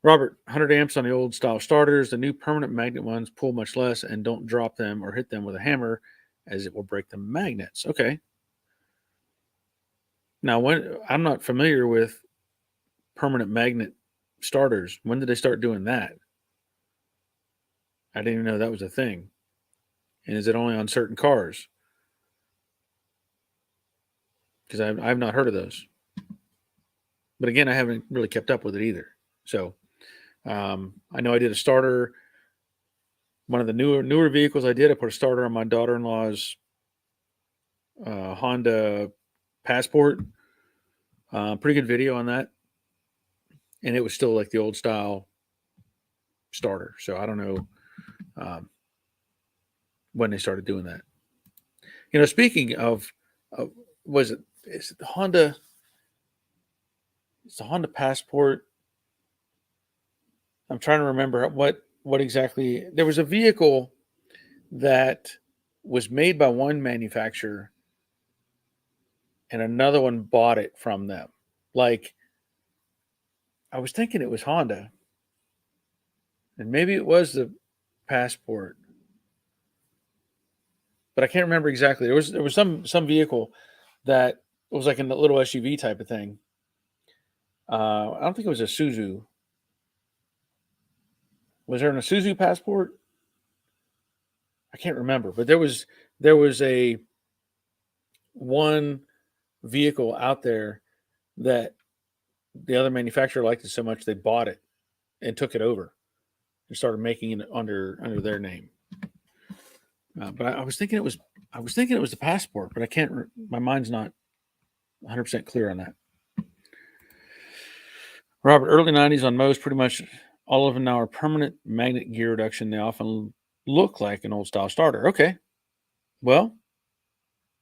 Robert, 100 amps on the old style starters. The new permanent magnet ones pull much less and don't drop them or hit them with a hammer, as it will break the magnets. Okay. Now, I'm not familiar with permanent magnet starters. When did they start doing that? I didn't even know that was a thing. And is it only on certain cars? Because I've not heard of those. But again, I haven't really kept up with it either. So I know I did a starter. One of the newer vehicles I did, I put a starter on my daughter-in-law's Honda Passport. Pretty good video on that. And it was still like the old style starter. So I don't know when they started doing that. Speaking of is it the Honda? It's the Honda Passport. I'm trying to remember what exactly. There was a vehicle that was made by one manufacturer and another one bought it from them. Like, I was thinking it was Honda. And maybe it was the Passport. But I can't remember exactly. There was some vehicle that was like a little SUV type of thing. I don't think it was a Suzu. Was there an Isuzu Passport? I can't remember, but there was a one vehicle out there that the other manufacturer liked it so much they bought it and took it over and started making it under their name. But I was thinking it was the Passport, but I can't. My mind's not 100% clear on that. Robert, early 90s on most, pretty much all of them now are permanent magnet gear reduction. They often look like an old style starter. Okay, well,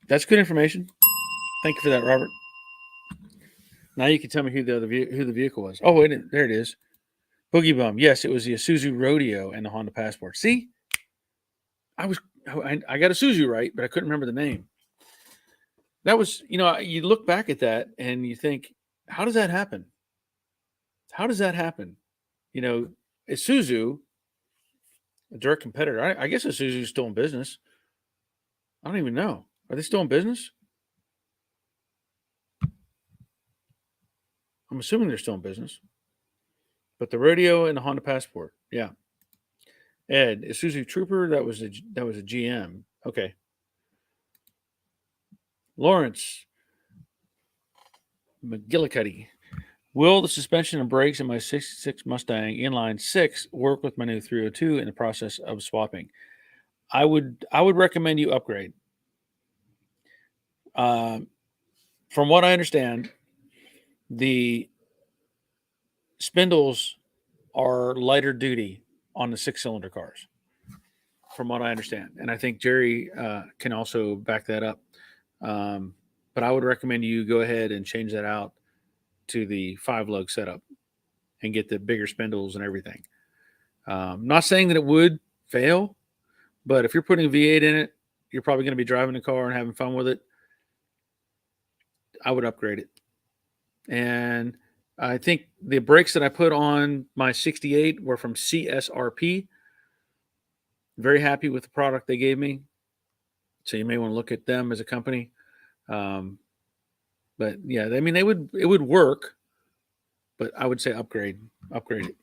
that's good information. Thank you for that, Robert. Now you can tell me who the vehicle was. Oh, wait, there it is. Boogie Bum. Yes, it was the Isuzu Rodeo and the Honda Passport. See, I got Isuzu right, but I couldn't remember the name. That was, you look back at that and you think, how does that happen? How does that happen? Isuzu, a direct competitor. I guess Isuzu's still in business. I don't even know. Are they still in business? I'm assuming they're still in business. But the Rodeo and the Honda Passport, yeah. Ed, Isuzu Trooper, that was a GM. Okay. Lawrence McGillicuddy. Will the suspension and brakes in my 66 Mustang inline 6 work with my new 302 in the process of swapping? I would recommend you upgrade. From what I understand, the spindles are lighter duty on the 6-cylinder cars, from what I understand. And I think Jerry can also back that up. But I would recommend you go ahead and change that out to the 5-lug setup and get the bigger spindles and everything. Not saying that it would fail, but if you're putting a V8 in it, you're probably going to be driving the car and having fun with it. I would upgrade it. And I think the brakes that I put on my 68 were from CSRP. Very happy with the product they gave me. So you may want to look at them as a company. But yeah, I mean, it would work, but I would say upgrade it.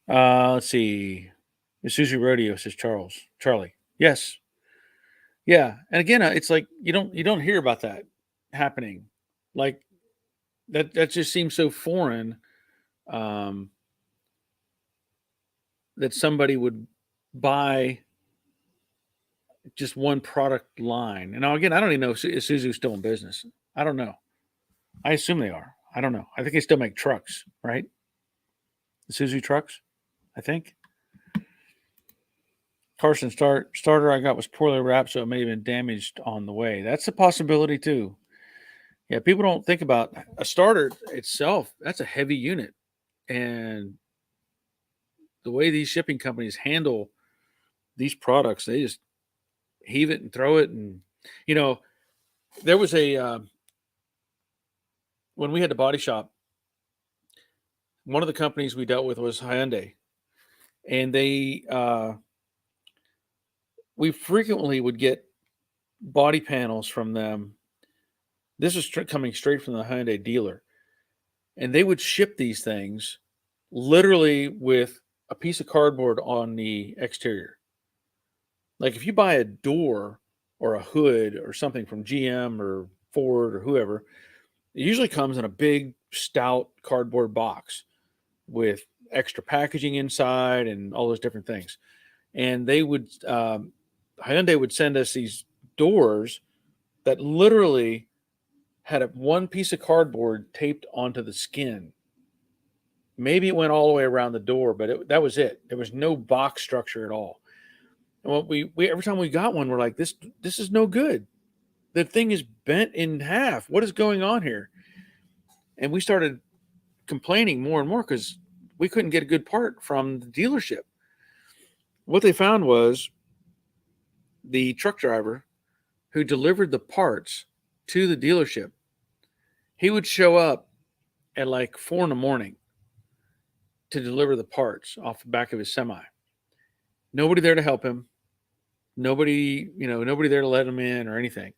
Let's see. Isuzu Rodeo, says Charlie. Yes. Yeah. And again, it's like, you don't hear about that happening. Like that just seems so foreign, that somebody would buy just one product line. And now again, I don't even know if Isuzu's still in business. I don't know. I assume they are. I don't know. I think they still make trucks, right? Isuzu trucks, I think. Carson starter I got was poorly wrapped, so it may have been damaged on the way. That's a possibility too. Yeah, people don't think about a starter itself. That's a heavy unit. And the way these shipping companies handle these products, they just heave it and throw it. And, there was when we had the body shop, one of the companies we dealt with was Hyundai. And we frequently would get body panels from them. This is coming straight from the Hyundai dealer. And they would ship these things literally with a piece of cardboard on the exterior. Like if you buy a door or a hood or something from GM or Ford or whoever, it usually comes in a big, stout cardboard box with extra packaging inside and all those different things. And they would, Hyundai would send us these doors that literally had one piece of cardboard taped onto the skin. Maybe it went all the way around the door, but that was it. There was no box structure at all. And what we every time we got one, we're like, this is no good. The thing is bent in half. What is going on here? And we started complaining more and more because we couldn't get a good part from the dealership. What they found was the truck driver who delivered the parts to the dealership, he would show up at like 4 a.m. to deliver the parts off the back of his semi. Nobody there to help him. Nobody there to let him in or anything.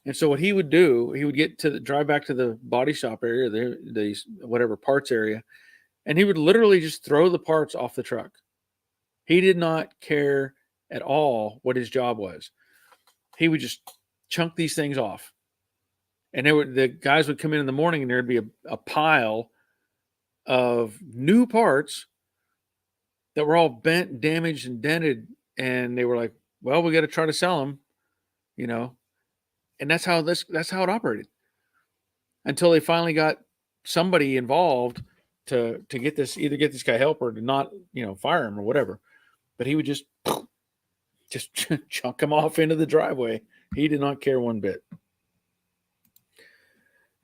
And so what he would do, he would drive back to the body shop area, the whatever parts area, and he would literally just throw the parts off the truck. He did not care at all what his job was. He would just chunk these things off. And the guys would come in the morning and there'd be a pile of new parts that were all bent, damaged, and dented. And they were like, well, we got to try to sell them, and that's how it operated until they finally got somebody involved to get this guy help or to not, fire him or whatever. But he would just chunk him off into the driveway. He did not care one bit.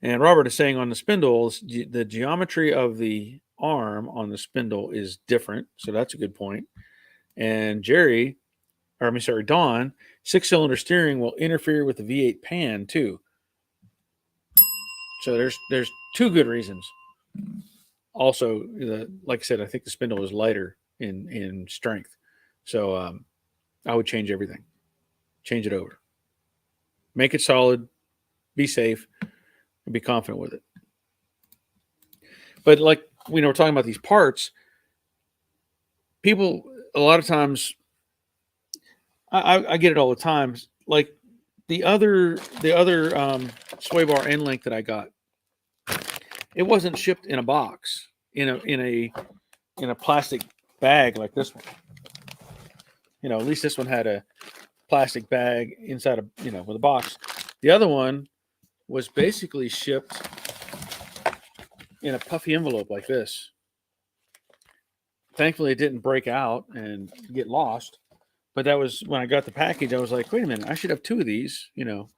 And Robert is saying on the spindles, the geometry of the arm on the spindle is different. So that's a good point. And Don, 6-cylinder steering will interfere with the V8 pan too. So there's two good reasons. Also, like I said, I think the spindle is lighter in strength. So I would change everything. Change it over. Make it solid. Be safe. And be confident with it. But like we're talking about these parts, people a lot of times, I get it all the time. Like the other sway bar end link that I got, it wasn't shipped in a box in a plastic bag like this one. At least this one had a plastic bag inside of with a box. The other one was basically shipped in a puffy envelope like this. Thankfully, it didn't break out and get lost. But that was when I got the package. I was like, wait a minute, I should have 2 of these, And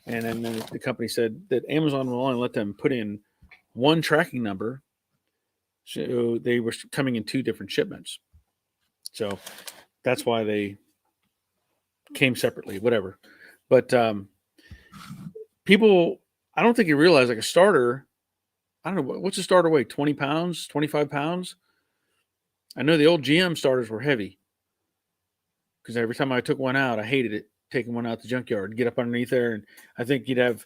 then the company said that Amazon will only let them put in 1 tracking number. So they were coming in 2 different shipments. So that's why they came separately, whatever. But people, I don't think you realize like a starter, I don't know, what's a starter weight? 20 pounds, 25 pounds? I know the old GM starters were heavy because every time I took one out, I hated it, taking one out the junkyard, get up underneath there. And I think you'd have,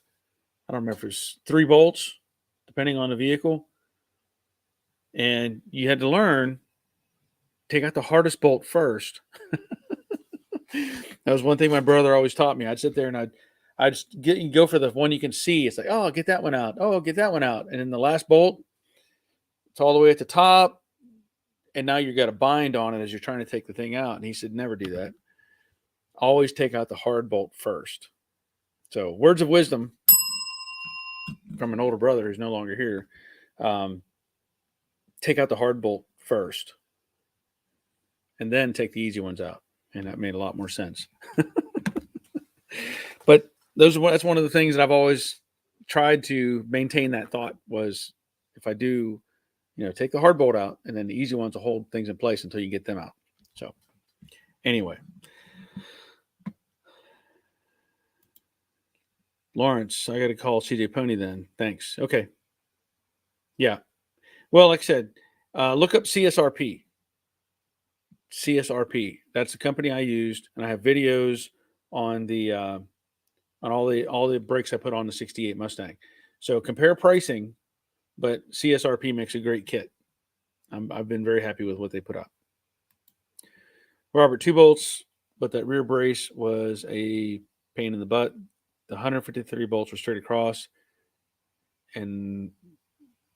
I don't remember if it was 3 bolts, depending on the vehicle. And you had to learn, take out the hardest bolt first. That was one thing my brother always taught me. I'd sit there and I'd just go for the one you can see. It's like, oh, get that one out. Oh, get that one out. And then the last bolt, it's all the way at the top. And now you've got a bind on it as you're trying to take the thing out. And he said, never do that. Always take out the hard bolt first. So words of wisdom from an older brother who's no longer here. Take out the hard bolt first. And then take the easy ones out. And that made a lot more sense. But that's one of the things that I've always tried to maintain that thought was if I do, take the hard bolt out and then the easy ones will hold things in place until you get them out. So anyway, Lawrence, I got to call CJ Pony then. Thanks. Okay. Yeah. Well, like I said, look up CSRP. CSRP. That's the company I used, and I have videos on the on all the brakes I put on the '68 Mustang. So compare pricing, but CSRP makes a great kit. I've been very happy with what they put out. Robert, 2 bolts, but that rear brace was a pain in the butt. The 153 bolts were straight across. And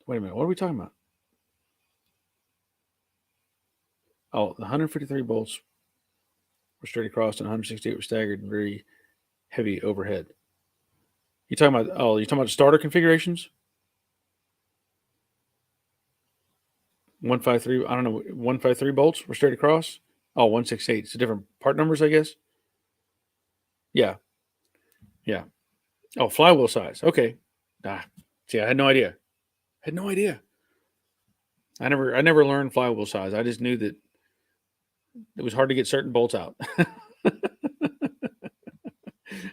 wait a minute, what are we talking about? Oh, the 153 bolts were straight across and 168 were staggered and very heavy overhead. You're talking about the starter configurations? 153, I don't know, 153 bolts were straight across? Oh, 168. It's a different part numbers, I guess. Yeah. Yeah. Oh, flywheel size. Okay. See, I had no idea. I never learned flywheel size. I just knew that it was hard to get certain bolts out.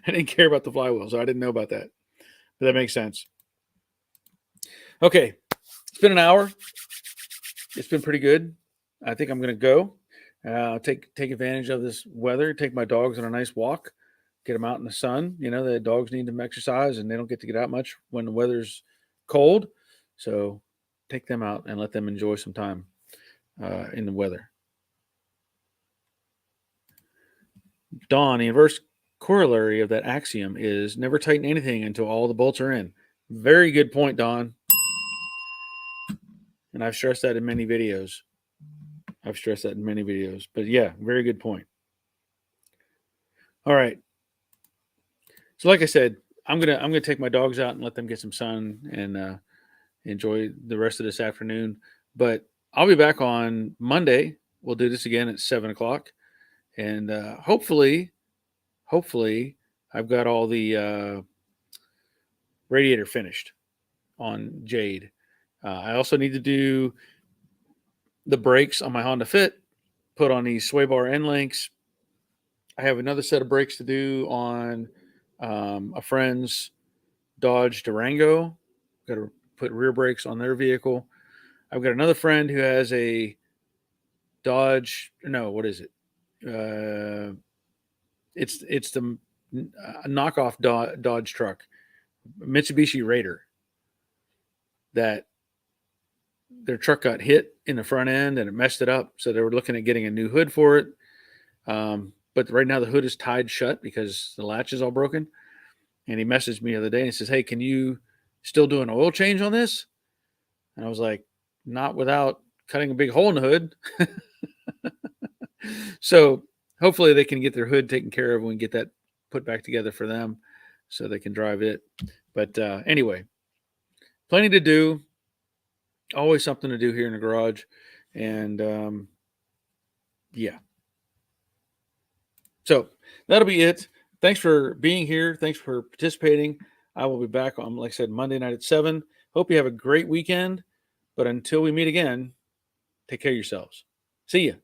I didn't care about the flywheel, so I didn't know about that. But that makes sense. Okay. It's been an hour. It's been pretty good. I think I'm going to go. Take advantage of this weather. Take my dogs on a nice walk. Get them out in the sun. The dogs need some exercise, and they don't get to get out much when the weather's cold. So take them out and let them enjoy some time in the weather. Dawn, the inverse corollary of that axiom is never tighten anything until all the bolts are in. Very good point, Don. And I've stressed that in many videos. But yeah, very good point. All right. So like I said, I'm gonna take my dogs out and let them get some sun and enjoy the rest of this afternoon. But I'll be back on Monday. We'll do this again at 7 o'clock, and hopefully, I've got all the radiator finished on Jade. I also need to do the brakes on my Honda Fit, put on these sway bar end links. I have another set of brakes to do on a friend's Dodge Durango. Got to put rear brakes on their vehicle. I've got another friend who has a Dodge. No, what is it? It's the knockoff Dodge truck, Mitsubishi Raider. That their truck got hit in the front end and it messed it up. So they were looking at getting a new hood for it. But right now the hood is tied shut because the latch is all broken. And he messaged me the other day and he says, "Hey, can you still do an oil change on this?" And I was like, "Not without cutting a big hole in the hood." So hopefully they can get their hood taken care of and get that put back together for them so they can drive it. But anyway, plenty to do. Always something to do here in the garage. And yeah. So that'll be it. Thanks for being here. Thanks for participating. I will be back on, like I said, Monday night at 7. Hope you have a great weekend. But until we meet again, take care of yourselves. See ya.